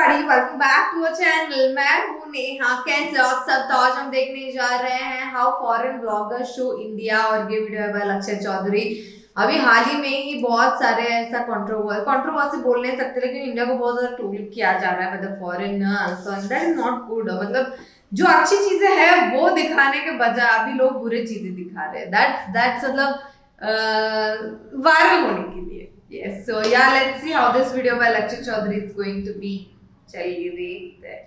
Everybody, welcome back to our channel. मैं हूं नेहा। कैसे हो आप सब? तो आज हम देखने जा रहे हैं how foreign bloggers show India, और ये वीडियो है बाय लक्षित चौधरी। अभी हाल ही में ही बहुत सारे ऐसा कंट्रोवर्सी बोल नहीं सकते, लेकिन इंडिया को बहुत ज्यादा ट्रोल किया जा रहा है मतलब foreigners, and that is not good. मतलब जो अच्छी चीजें हैं वो दिखाने के बजाय अभी लोग बुरी चीजें दिखा रहे हैं। दैट्स मतलब वायरल होने के लिए। Yes, so yeah, let's see how this video by Lakshit Chaudhary is going to be. चलिए देखते हैं।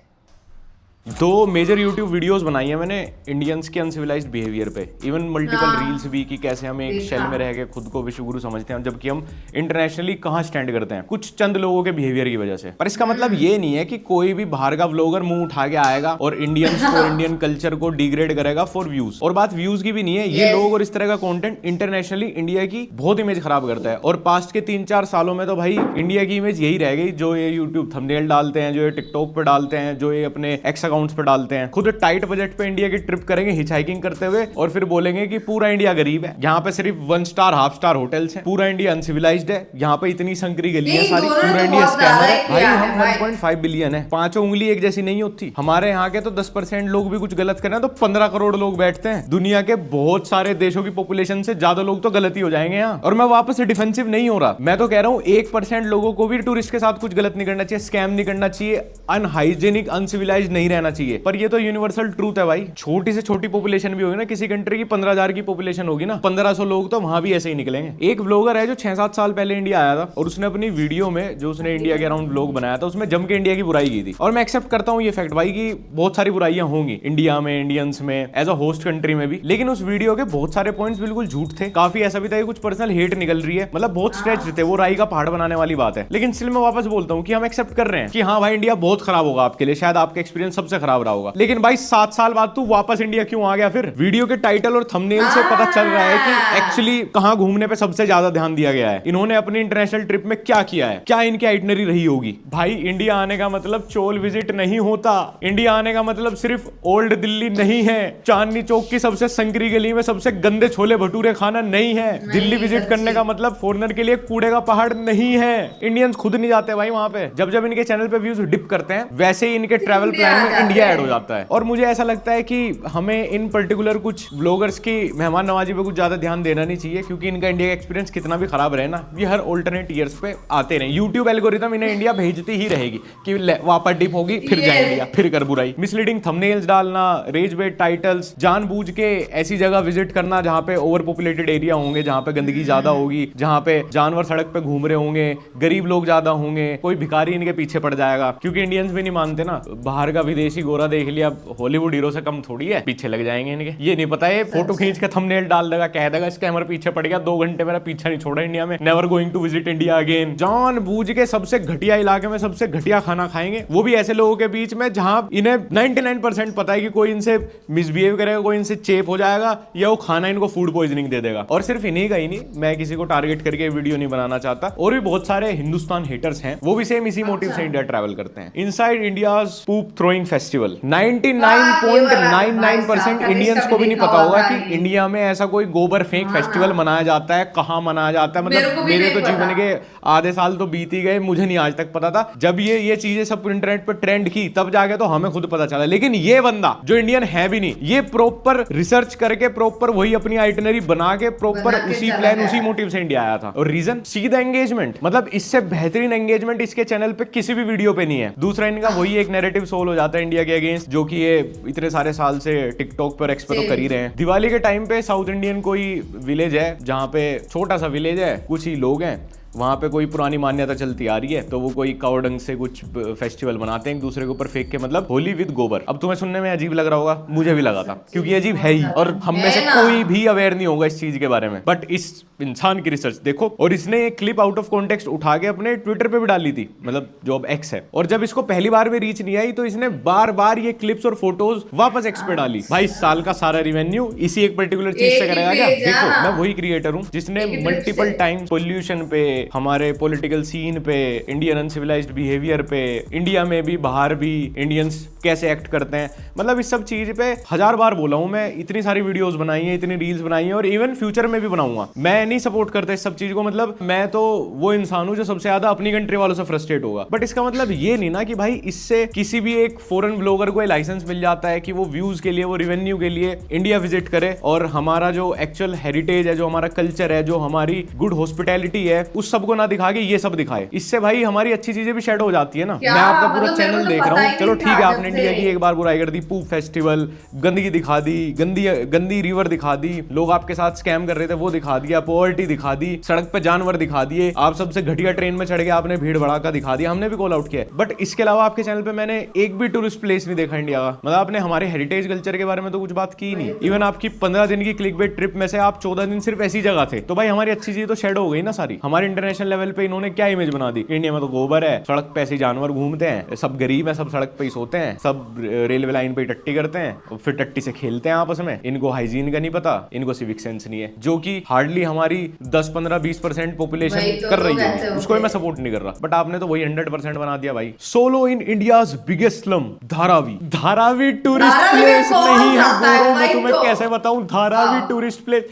दो मेजर यूट्यूब वीडियोस बनाई हैं मैंने इंडियंस के अनसिविलाइज्ड बिहेवियर पे, इवन मल्टीपल रील्स भी कि कैसे हम एक शेल में रह के खुद को विश्वगुरु समझते हैं जबकि हम इंटरनेशनली कहाँ स्टैंड करते हैं कुछ चंद लोगों के बिहेवियर की वजह से। पर इसका मतलब ये नहीं है कि कोई भी बाहर का व्लॉगर मुंह उठा के आएगा और इंडियंस को इंडियन कल्चर को डिग्रेड करेगा फॉर व्यूज। और बात व्यूज की भी नहीं है, ये लोग और इस तरह का कंटेंट इंटरनेशनली इंडिया की बहुत इमेज खराब करता है। और पास्ट के 3-4 सालों में तो भाई इंडिया की इमेज यही रह गई, जो ये यूट्यूब थंबनेल डालते हैं, जो ये टिकटॉक पर डालते हैं, जो ये अपने एक्स अकाउंट्स पर डालते हैं। खुद टाइट बजट पे इंडिया की ट्रिप करेंगे हिचहाइकिंग करते हुए और फिर बोलेंगे कि पूरा इंडिया गरीब है, यहाँ पे सिर्फ 1 स्टार हाफ स्टार होटल्स हैं, पूरा इंडिया अनसिविलाइज्ड है, यहाँ पे इतनी संकरी गलियां सारी, पूरा इंडिया स्कैमर है। भाई हम 1.5 बिलियन है, पांचों उंगली एक जैसी नहीं होती। हमारे यहाँ के तो 10% लोग भी कुछ गलत करें तो 15 करोड़ लोग बैठते हैं। दुनिया के बहुत सारे देशों की पॉपुलेशन से ज्यादा लोग तो गलती हो जाएंगे यहाँ। और मैं वापस से डिफेंसिव नहीं हो रहा, मैं तो कह रहा हूँ 1% लोगों को भी टूरिस्ट के साथ कुछ गलत नहीं करना चाहिए, स्कैम नहीं करना चाहिए, अनहाइजेनिक अनसिविलाइज्ड नहीं रहना चाहिए। पर ये तो यूनिवर्सल ट्रूथ है भाई, छोटी से छोटी पॉपुलेशन भी होगी ना किसी कंट्री की, 15,000 की पॉपुलेशन होगी ना, 1500 लोग तो वहां भी ऐसे ही निकलेंगे। एक व्लॉगर है जो 6-7 साल पहले इंडिया आया था और उसने अपनी वीडियो में जो उसने इंडिया के अराउंड व्लॉग बनाया था उसमें जम के इंडिया की बुराई की थी। और मैं एक्सेप्ट करता हूँ ये फैक्ट भाई कि बहुत सारी बुराइयां होंगी इंडिया में, इंडियंस में, एज अ होस्ट कंट्री में भी। लेकिन उस वीडियो के बहुत सारे पॉइंट्स बिल्कुल झूठ थे, काफी ऐसा भी था कि कुछ पर्सनल हेट निकल रही है, मतलब बहुत स्ट्रेच थे, वो राई का पहाड़ बनाने वाली बात है। लेकिन स्टिल मैं वापस बोलता हूँ कि हम एक्सेप्ट कर रहे हैं कि हाँ भाई इंडिया बहुत खराब होगा आपके लिए, शायद आपका एक्सपीरियंस सबसे खराब रहा होगा। लेकिन भाई 7 साल बाद तू वापस इंडिया क्यों आ गया? फिर वीडियो के टाइटल और थंबनेल से पता चल रहा है कि एक्चुअली कहां घूमने पे सबसे ज्यादा ध्यान दिया गया है, इन्होंने अपनी इंटरनेशनल ट्रिप में क्या किया है, क्या इनकी आइटनरी रही होगी। भाई इंडिया आने का मतलब चोल विजिट नहीं होता, इंडिया आने का मतलब सिर्फ ओल्ड दिल्ली नहीं है, चांदनी चौक की सबसे संकरी गली में सबसे गंदे छोले भटूरे खाना नहीं है, दिल्ली विजिट करने का मतलब फॉरेनर के लिए कूड़े का पहाड़ नहीं है। इंडियंस खुद नहीं जाते भाई वहां पे, जब जब इनके चैनल पे व्यूज डिप करते हैं वैसे ही इनके ट्रैवल प्लान में इंडिया ऐड हो जाता है। और मुझे ऐसा लगता है कि हमें इन पर्टिकुलर कुछ ब्लॉगर्स की मेहमान नवाजी पे कुछ ज्यादा ध्यान देना नहीं चाहिए, क्योंकि इनका इंडिया का एक्सपीरियंस कितना भी खराब रहे ना, ये हर ऑल्टरनेट ईयर्स पे आते रहे। यूट्यूब एल्गोरिथम इन्हें इंडिया भेजती ही रहेगी कि वापस डिप होगी फिर जाए इंडिया, फिर कर बुराई, मिसलीडिंग थंबनेल्स डालना, रेज बेट टाइटल्स, जानबूझ के ऐसी जगह विजिट करना जहां पे ओवर पॉपुलेटेड एरिया होंगे, जहां पे गंदगी ज्यादा होगी, जहां पे जानवर सड़क पे घूम रहे होंगे, गरीब लोग ज्यादा होंगे, कोई भिखारी इनके पीछे पड़ जाएगा। क्योंकि इंडियंस भी नहीं मानते ना, बाहर का विदेशी गोरा देख लिया हॉलीवुड हीरो से कम थोड़ी है, पीछे लग जाएंगे इनके। ये नहीं पता है फोटो खींच के थंबनेल डाल देगा, कह देगा स्कैमर पीछे पड़ गया, 2 घंटे मेरा पीछा नहीं छोड़ा इंडिया में, never going to visit India again. जानबूझ के सबसे घटिया इलाके में सबसे घटिया खाना खाएंगे, वो भी ऐसे लोगों के बीच में जहां इन्हें 99% पता है कि कोई इनसे मिसबिहेव करेगा, कोई इनसे चेप हो जाएगा या वो खाना इनको फूड पॉइजनिंग दे देगा। और सिर्फ इन्हीं का ही नहीं, मैं किसी को टारगेट करके वीडियो नहीं बनाना चाहता, और भी बहुत सारे हिंदुस्तान हेटर्स हैं, वो भी सेम इसी मोटिव से इंडिया ट्रैवल करते हैं। इनसाइड इंडियाज पूप थ्रोइंग फेस्टिवल, 99.99% इंडियंस को भी नहीं पता होगा कि इंडिया में ऐसा कोई गोबर फेंक फेस्टिवल मनाया जाता है, कहां मनाया जाता है। मतलब मेरे तो जीवन के आधे साल तो बीत ही गए, मुझे नहीं आज तक पता था। जब ये चीजें सब इंटरनेट पर ट्रेंड की तब जाके तो हमें खुद पता चला। लेकिन ये बंदा जो इंडियन है भी नहीं, ये प्रॉपर रिसर्च करके प्रॉपर वही अपनी आइटनरी बना के प्रॉपर उसी प्लान उसी मोटिव से इंडिया आया था। और रीजन सीधा एंगेजमेंट, मतलब इससे बेहतरीन एंगेजमेंट इसके चैनल पे किसी भी वीडियो पे नहीं है। दूसरा इनका वही एक नैरेटिव सोल हो जाता है इंडिया के अगेंस्ट, जो कि ये इतने सारे साल से टिकटॉक पर एक्सपेक्ट तो कर ही रहे हैं। दिवाली के टाइम पे साउथ इंडियन कोई विलेज है जहां पे छोटा सा विलेज है, कुछ ही लोग हैं, वहां पे कोई पुरानी मान्यता चलती आ रही है, तो वो कोई कावड़ंग से कुछ फेस्टिवल मनाते हैं एक दूसरे के ऊपर फेंक के, मतलब होली विद गोबर। अब तुम्हें सुनने में अजीब लग रहा होगा, मुझे भी लगा था, क्योंकि अजीब है ही, और हम में से कोई भी अवेयर नहीं होगा इस चीज के बारे में। बट इस इंसान की रिसर्च देखो, और इसने एक क्लिप आउट ऑफ कॉन्टेक्स्ट उठा के अपने ट्विटर पे भी डाली थी, मतलब जो अब एक्स है। और जब इसको पहली बार में रीच नहीं आई तो इसने बार बार ये क्लिप्स और फोटोज वापस एक्स पे डाली। भाई इस साल का सारा रिवेन्यू इसी एक पर्टिकुलर चीज से करेगा क्या? देखो मैं वही क्रिएटर हूँ जिसने मल्टीपल टाइम पोल्यूशन पे, हमारे पॉलिटिकल सीन पे, इंडियन अनसिविलाइज्ड बिहेवियर पे, इंडिया में भी बाहर भी इंडियंस कैसे एक्ट करते हैं, मतलब इस सब चीज पे 1000 बार बोला हूं मैं, इतनी सारी वीडियोस बनाई हैं, इतनी रील्स बनाई हैं और इवन फ्यूचर में भी बनाऊंगा। मैं नहीं सपोर्ट करता इस सब चीज को, मतलब मैं तो वो इंसान हूं जो सबसे ज्यादा अपनी कंट्री वालों से फ्रस्ट्रेट होगा। बट इसका मतलब ये नहीं ना कि भाई इससे किसी भी एक फॉरेन ब्लॉगर को लाइसेंस मिल जाता है कि वो व्यूज के लिए, वो रेवेन्यू के लिए इंडिया विजिट करे और हमारा जो एक्चुअल हेरिटेज है, जो हमारा कल्चर है, जो हमारी गुड हॉस्पिटैलिटी है, उस सब को ना दिखा के ये सब दिखाए। इससे भाई हमारी अच्छी चीजें भी शेड हो जाती है ना। मैं आपका पूरा चैनल देख रहा हूँ, चलो ठीक है आपने इंडिया की एक बार बुराई कर दी, पूप फेस्टिवल, गंदगी दिखा दी, गंदी रिवर दिखा दी, लोग आपके साथ स्कैम कर रहे थे वो दिखा दिया, पॉवर्टी दिखा दी, सड़क पे जानवर दिखा दिए, आप सबसे घटिया ट्रेन में चढ़ के आपने भीड़ भड़ाका दिखा दिया, हमने भी कॉल आउट किया। बट इसके अलावा आपके चैनल पे मैंने एक भी टूरिस्ट प्लेस नहीं देखा इंडिया का, मतलब आपने हमारे हेरिटेज कल्चर के बारे में तो कुछ बात की नहीं। इवन आपकी 15 दिन की क्लिकबेट ट्रिप में से आप 14 दिन सिर्फ ऐसी जगह थे, तो भाई हमारी अच्छी चीज तो शेड हो गई ना सारी। हमारे इंटरनेशनल लेवल पे इन्होंने क्या इमेज बना दी, इंडिया में तो गोबर है, सड़क पे ऐसे जानवर घूमते हैं, सब गरीब है, सब सड़क पे ही सोते हैं, सब रेलवे लाइन पे टट्टी करते हैं और फिर टट्टी से खेलते हैं आपस में, इनको हाइजीन का नहीं पता, इनको सिविक सेंस नहीं है, जो कि हार्डली हमारी 10-15-20% पॉपुलेशन कर रही है, उसको मैं सपोर्ट नहीं कर रहा। बट आपने तो वही 100% बना दिया भाई। Solo in India's biggest slum, Dharavi. Dharavi tourist place नहीं है, मैं तुम्हें कैसे बताऊं धारावी टूरिस्ट प्लेस।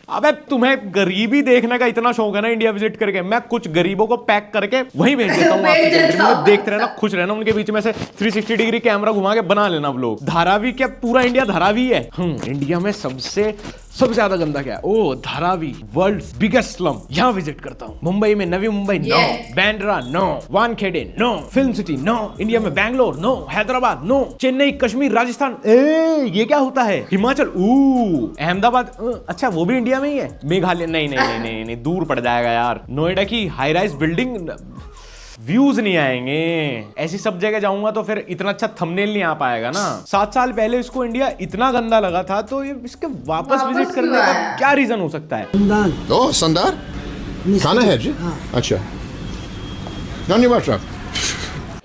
अबे तुम्हें गरीबी देखने का इतना शौक है ना इंडिया विजिट करके, मैं कुछ गरीबों को पैक करके वहीं भेज देता हूँ आपकी कंट्री में, देखते रहना, खुश रहना, उनके बीच में से 360 डिग्री कैमरा घुमा के बना लेना व्लॉग। धारावी क्या पूरा इंडिया धारावी है? इंडिया में सबसे ज्यादा गंदा क्या है? ओ धारावी, वर्ल्ड्स बिगेस्ट स्लम, यहाँ विजिट करता हूँ। मुंबई में Navi Mumbai no, Bandra no, Wankhede no, film city no, India में बैंगलोर नो, हैदराबाद नो, चेन्नई, कश्मीर, राजस्थान, ये क्या होता है? हिमाचल, अहमदाबाद, अच्छा वो भी इंडिया में ही है। मेघालय नहीं, दूर पड़ जाएगा यार। नोएडा की हाई राइज बिल्डिंग, व्यूज नहीं आएंगे। ऐसी सब जगह जाऊंगा तो फिर इतना अच्छा थंबनेल नहीं आ पाएगा ना। 7 साल पहले इसको इंडिया इतना गंदा लगा था, तो ये इसके वापस विजिट करने का क्या रीजन हो सकता है? ओह संदार खाना है जी। अच्छा धन्यवाद।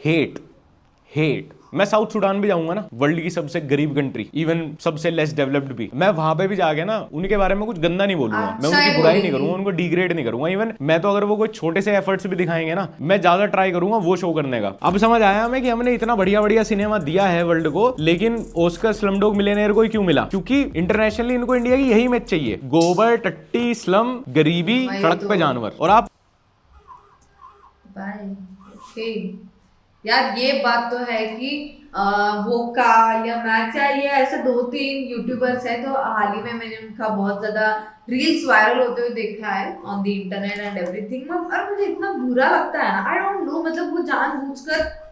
हेट मैं साउथ सुडान भी जाऊंगा ना, वर्ल्ड की सबसे गरीब कंट्री, इवन सबसे लेस डेवलप्ड भी, मैं वहां पे भी जाके ना उनके बारे में कुछ गंदा नहीं बोलूंगा, मैं उनकी बुराई नहीं करूंगा, उनको डिग्रेड नहीं करूंगा। इवन मैं तो अगर वो कोई छोटे से एफर्ट्स भी दिखाएंगे ना, मैं ज्यादा ट्राई करूंगा वो शो करने का। अब समझ आया हमें कि हमने इतना बढ़िया सिनेमा दिया है वर्ल्ड को, लेकिन ऑस्कर स्लमडॉग मिलियनेयर को क्यों मिला? क्योंकि इंटरनेशनली इनको इंडिया की यही इमेज चाहिए, गोबर, टट्टी, स्लम, गरीबी, सड़क पे जानवर। और आप यार ये बात तो है कि वोकाल या मैच या ये ऐसे 2-3 यूट्यूबर्स हैं, तो हाल ही में मैंने उनका बहुत ज्यादा रील्स वायरल होते हुए देखा है on the internet and everything. और मुझे इतना बुरा लगता है ना, आई डोंट नो, मतलब वो जानबूझकर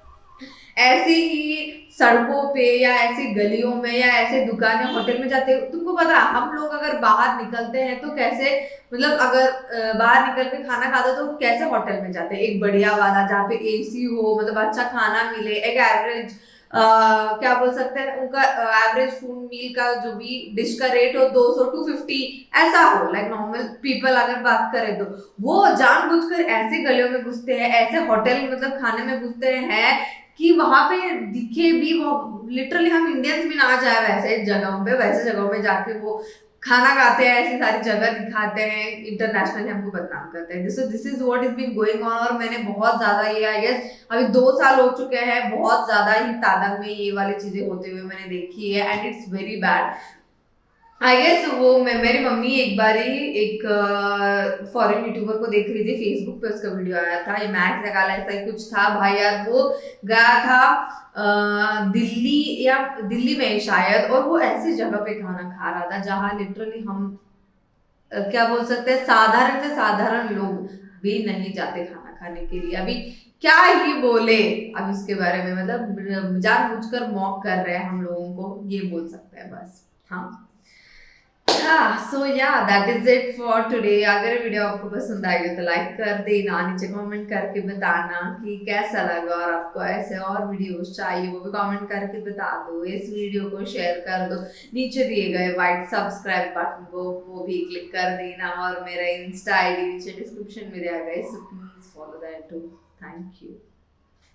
ऐसी ही सड़कों पे या ऐसी गलियों में या ऐसे दुकानें, होटल में जाते, तुमको पता है हम लोग अगर बाहर निकलते हैं तो कैसे, मतलब अगर बाहर निकल के खाना खाते तो कैसे होटल में जाते हैं, एक बढ़िया वाला जहाँ पे एसी हो, मतलब अच्छा खाना मिले, एक एवरेज क्या बोल सकते हैं उनका एवरेज फूड मील का जो भी डिश का रेट हो 200-250 ऐसा हो, लाइक नॉर्मल पीपल अगर बात करें तो। वो जानबूझकर ऐसे गलियों में घुसते हैं, ऐसे होटल मतलब खाने में घुसते हैं कि वहां पे दिखे भी, वो लिटरली हम इंडियंस भी ना जाए वैसे जगहों पे, वैसे जगहों में जाके वो खाना खाते हैं, ऐसी सारी जगह दिखाते हैं, इंटरनेशनली हमको बदनाम करते हैं। This is what is been going on. और मैंने बहुत ज्यादा ये आई गेस अभी 2 साल हो चुके हैं, बहुत ज्यादा ही तादाद में ये वाली चीजें होते हुए मैंने देखी है, and it's very bad. I guess वो मेरी मम्मी एक बार ही एक फॉरेन यूट्यूबर को देख रही थी, फेसबुक पे उसका वीडियो आया था, ये मैक्स निकाला ऐसा ही कुछ था भाई यार, वो गया था दिल्ली में शायद, और वो ऐसी जगह पे खाना खा रहा था जहाँ लिटरली हम क्या बोल सकते हैं, साधारण से साधारण लोग भी नहीं जाते खाना खाने के लिए। अभी क्या ही बोले अब इसके बारे में, मतलब जानबूझकर मॉक कर रहे हैं हम लोगों को, ये बोल सकते हैं बस। हाँ सो या that is it for today. अगर वीडियो आपको पसंद आई हो तो लाइक कर देना, नीचे कमेंट करके बताना कि कैसा लगा, और आपको ऐसे और वीडियोस चाहिए वो भी कमेंट करके बता दो। इस वीडियो को शेयर कर दो, नीचे दिए गए व्हाइट सब्सक्राइब बटन को वो भी क्लिक कर देना, और मेरा इंस्टा आईडी नीचे डिस्क्रिप्शन में दिया गया है, so please follow that too. Thank you.